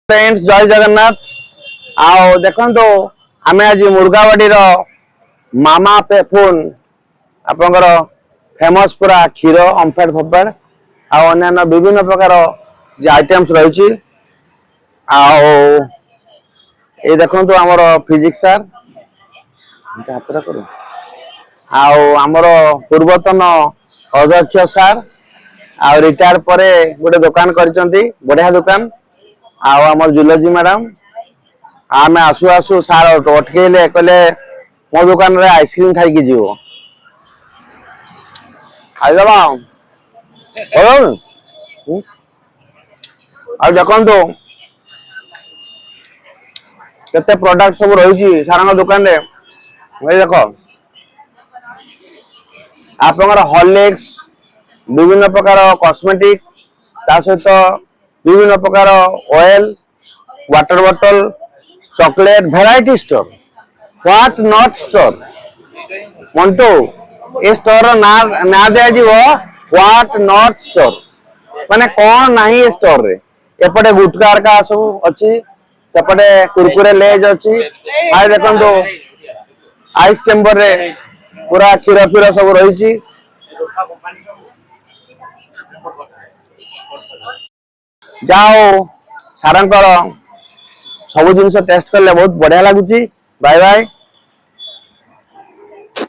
Friends जय जगन्नाथ आओ देखो आम आज मुर्गावाड़ी मामा पेफोन आपंकर फेमस पूरा क्षीर अम्फेड फम्फेड अन्य विभिन्न प्रकार आइटम्स रही देखो आमर फिजिक्स सर हाथ कर आमर पूर्वतन अध्यक्ष सर आ रिटायर पर गोटे दुकान करिसेंती बढ़िया दुकान आमर जुलॉजी मैडम आम आसु आसु सार अटकेले कहले मो दुकान रे आइसक्रीम खाई जीव खाईदबा देखो केते प्रोडक्ट सब रही सार दुकान रे देख आप हॉर्लिक्स विभिन्न प्रकार कॉस्मेटिक ता सहित विभिन्न प्रकार oil water bottle chocolate variety store what not store Mantu A store ना दिया व्हाट नॉट स्टोर माने कौन नहीं ए स्टोर रे एपटे गुटखा का सब अच्छी सेपटे कुरकुरे लेज अच्छी आए देखो आइस चेम्बर रे पूरा क्षीर फीर सब रही जाओ सारंकर सब जिन टेस्ट करले बहुत बढ़िया लगुच बाय बाय।